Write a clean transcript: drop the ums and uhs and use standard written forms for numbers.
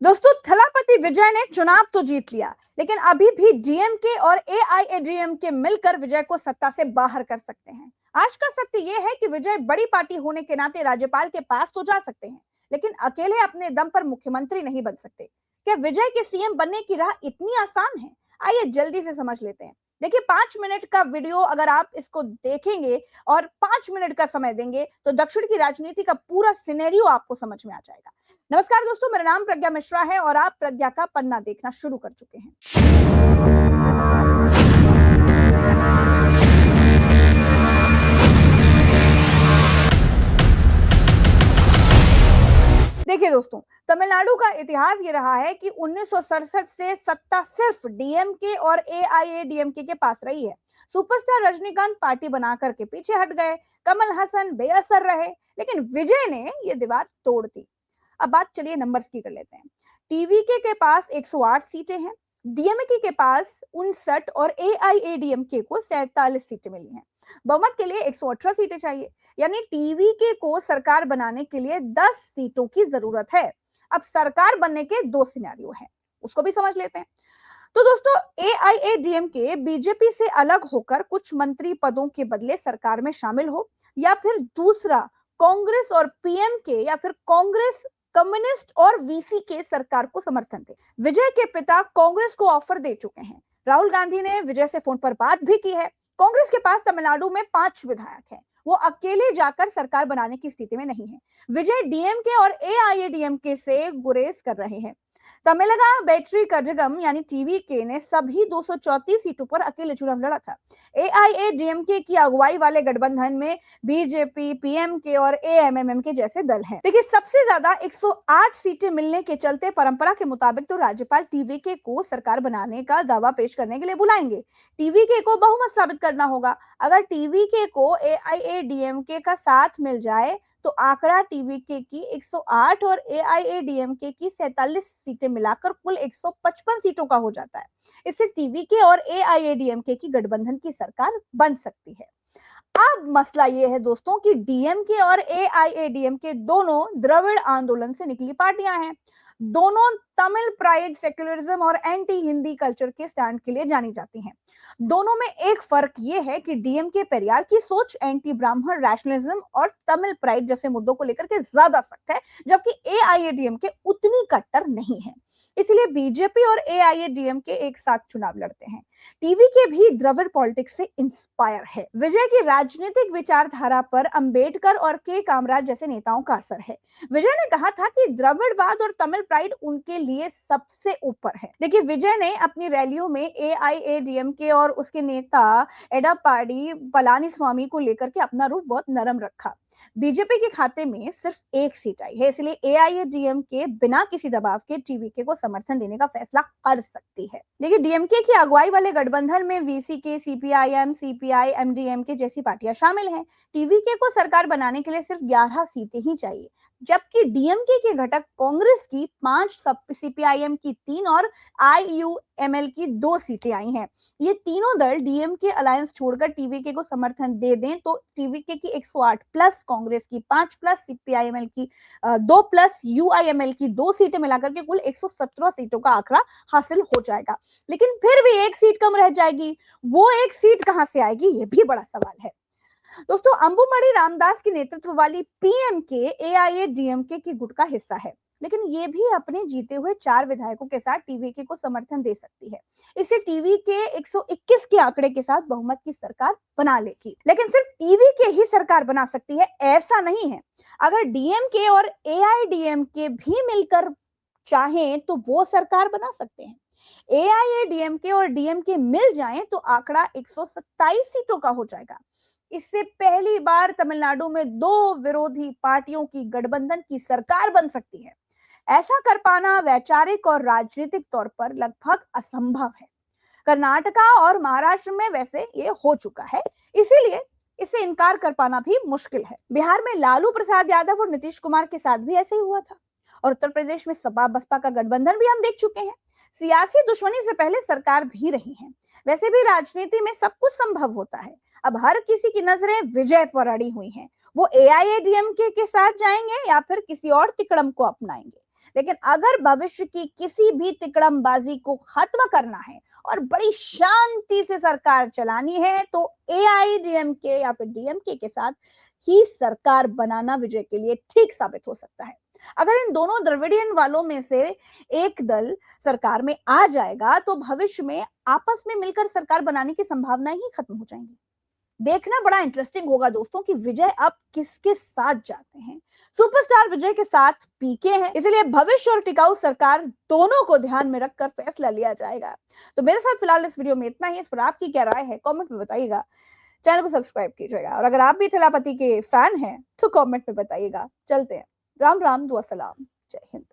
दोस्तों, थलापति विजय ने चुनाव तो जीत लिया, लेकिन अभी भी डीएमके और एआईएडीएमके मिलकर विजय को सत्ता से बाहर कर सकते हैं। आज का सत्य यह है कि विजय बड़ी पार्टी होने के नाते राज्यपाल के पास तो जा सकते हैं, लेकिन अकेले अपने दम पर मुख्यमंत्री नहीं बन सकते। क्या विजय के सीएम बनने की राह इतनी आसान है? आइए जल्दी से समझ लेते हैं। देखिए, 5 मिनट का वीडियो अगर आप इसको देखेंगे और 5 मिनट का समय देंगे तो दक्षिण की राजनीति का पूरा सिनेरियो आपको समझ में आ जाएगा। नमस्कार दोस्तों, मेरा नाम प्रज्ञा मिश्रा है और आप प्रज्ञा का पन्ना देखना शुरू कर चुके हैं। देखिए दोस्तों, तमिलनाडु का इतिहास ये रहा है कि 1967 से सत्ता सिर्फ डीएमके और एआईएडीएमके के पास रही है। सुपरस्टार रजनीकांत पार्टी बनाकर के पीछे हट गए, कमल हसन बेअसर रहे, लेकिन विजय ने ये दीवार तोड़ दी। अब बात चलिए नंबर्स की कर लेते हैं। टीवीके के पास 108 सीटें हैं, डीएमके के पास 59 और एआईएडीएमके को 47 सीटें मिली हैं। बहुमत के लिए 118 सीटें चाहिए, यानी टीवीके को सरकार बनाने के लिए 10 सीटों की जरूरत है। अब सरकार बनने के दो सिनेरियो हैं, उसको भी समझ लेते हैं। तो दोस्तों, एआईएडीएमके बीजेपी से अलग होकर कुछ मंत्री पदों के बदले सरकार में शामिल हो, या फिर दूसरा, कांग्रेस और पीएमके या फिर कांग्रेस कम्युनिस्ट और वीसी के सरकार को समर्थन दे। विजय के पिता कांग्रेस को ऑफर दे चुके हैं। राहुल गांधी ने विजय से फोन पर बात भी की है। कांग्रेस के पास तमिलनाडु में 5 विधायक हैं, वो अकेले जाकर सरकार बनाने की स्थिति में नहीं है। विजय डीएमके और एआईएडीएमके से गुरेज कर रहे हैं। तमिलगा बैटरी कजगम यानी टीवीके ने सभी 234 सीटों पर अकेले चुनाव लड़ा था। एआईएडीएमके की अगुवाई वाले गठबंधन में बीजेपी, पीएमके और एएमएमएम के जैसे दल हैं। देखिए, सबसे ज्यादा 108 सीटें मिलने के चलते परंपरा के मुताबिक तो राज्यपाल टीवीके को सरकार बनाने का दावा पेश करने के लिए बुलाएंगे। टीवीके को बहुमत साबित करना होगा। अगर टीवीके को एआईएडीएमके का साथ मिल जाए तो आंकड़ा टीवीके की 108 और एआईएडीएमके की 47 सीटें मिलाकर कुल 155 सीटों का हो जाता है। इससे टीवीके और एआईएडीएमके की गठबंधन की सरकार बन सकती है। अब मसला ये है दोस्तों कि डीएमके और एआईएडीएमके दोनों द्रविड़ आंदोलन से निकली पार्टियां हैं। दोनों तमिल प्राइड, सेक्युलरिज्म और एंटी हिंदी कल्चर के स्टैंड के लिए जानी जाती हैं। दोनों में एक फर्क ये है कि डीएमके पेरियार की सोच एंटी ब्राह्मण, रैशनलिज्म और तमिल प्राइड जैसे मुद्दों को लेकर के ज्यादा सख्त है, जबकि एआईएडीएमके उतनी कट्टर नहीं है। इसलिए बीजेपी और एआईएडीएमके एक साथ चुनाव लड़ते हैं। टीवीके भी द्रविड़ पॉलिटिक्स से इंस्पायर है। विजय की राजनीतिक विचारधारा पर अंबेडकर और के कामराज जैसे नेताओं का असर है। विजय ने कहा था कि द्रविड़वाद और तमिल प्राइड उनके लिए सबसे ऊपर है। देखिए, विजय ने अपनी रैलियों में एआईएडीएमके और उसके नेता एडापाडी पलानीस्वामी को लेकर के अपना रूप बहुत नरम रखा। बीजेपी के खाते में सिर्फ एक सीट आई है, इसलिए एआईएडीएमके बिना किसी दबाव के टीवीके को समर्थन देने का फैसला कर सकती है। देखिए, डीएमके की अगुवाई वाले गठबंधन में वीसीके, सीपीआईएम, सीपीआई, एमडीएमके जैसी पार्टियां शामिल हैं। टीवीके को सरकार बनाने के लिए सिर्फ 11 सीटें ही चाहिए, जबकि डीएमके के घटक कांग्रेस की 5, सीपीआईएम की 3 और आईयूएमएल की 2 सीटें आई हैं। ये तीनों दल डीएमके अलायंस छोड़कर टीवीके को समर्थन दे दें तो टीवीके की 108 प्लस, कांग्रेस की 5 प्लस, सीपीआईएमएल की 2 प्लस, यूआईएमएल की 2 सीटें मिलाकर के कुल 117 सीटों का आंकड़ा हासिल हो जाएगा। लेकिन फिर भी एक सीट कम रह जाएगी। वो एक सीट कहां से आएगी, ये भी बड़ा सवाल है। दोस्तों, अंबुमणि रामदास के नेतृत्व वाली पीएमके एआईएडीएमके की गुट का हिस्सा है, लेकिन ये भी अपने जीते हुए 4 विधायकों के साथ टीवीके को समर्थन दे सकती है। इससे टीवीके 121 के आंकड़े के साथ बहुमत की सरकार बना लेगी। लेकिन सिर्फ टीवीके ही सरकार बना सकती है ऐसा नहीं है। अगर डीएमके और एआईडीएमके भी मिलकर चाहें तो वो सरकार बना सकते हैं। एआईएडीएमके और डीएमके मिल जाएं तो आंकड़ा 127 सीटों का हो जाएगा। इससे पहली बार तमिलनाडु में 2 विरोधी पार्टियों की गठबंधन की सरकार बन सकती है। ऐसा कर पाना वैचारिक और राजनीतिक तौर पर लगभग असंभव है। कर्नाटका और महाराष्ट्र में वैसे ये हो चुका है, इसीलिए इसे इनकार कर पाना भी मुश्किल है। बिहार में लालू प्रसाद यादव और नीतीश कुमार के साथ भी ऐसे ही हुआ था, और उत्तर प्रदेश में सपा बसपा का गठबंधन भी हम देख चुके हैं। सियासी दुश्मनी से पहले सरकार भी रही है। वैसे भी राजनीति में सब कुछ संभव होता है। अब हर किसी की नजरें विजय पर अड़ी हुई हैं। वो एआईएडीएमके के साथ जाएंगे या फिर किसी और तिकड़म को अपनाएंगे। लेकिन अगर भविष्य की किसी भी तिकड़मबाजी को खत्म करना है और बड़ी शांति से सरकार चलानी है तो एआईडीएमके या फिर डीएमके के साथ ही सरकार बनाना विजय के लिए ठीक साबित हो सकता है। अगर इन दोनों द्रविडियन वालों में से एक दल सरकार में आ जाएगा तो भविष्य में आपस में मिलकर सरकार बनाने की संभावनाएं ही खत्म हो जाएंगी। देखना बड़ा इंटरेस्टिंग होगा दोस्तों कि विजय अब किसके साथ जाते हैं। सुपरस्टार विजय के साथ पीके हैं, इसलिए भविष्य और टिकाऊ सरकार दोनों को ध्यान में रखकर फैसला लिया जाएगा। तो मेरे साथ फिलहाल इस वीडियो में इतना ही। इस पर आपकी क्या राय है कमेंट में बताइएगा। चैनल को सब्सक्राइब कीजिएगा और अगर आप भी थेलापति के फैन हैं तो कमेंट में बताइएगा। चलते हैं। राम राम, दुआ सलाम, जय हिंद।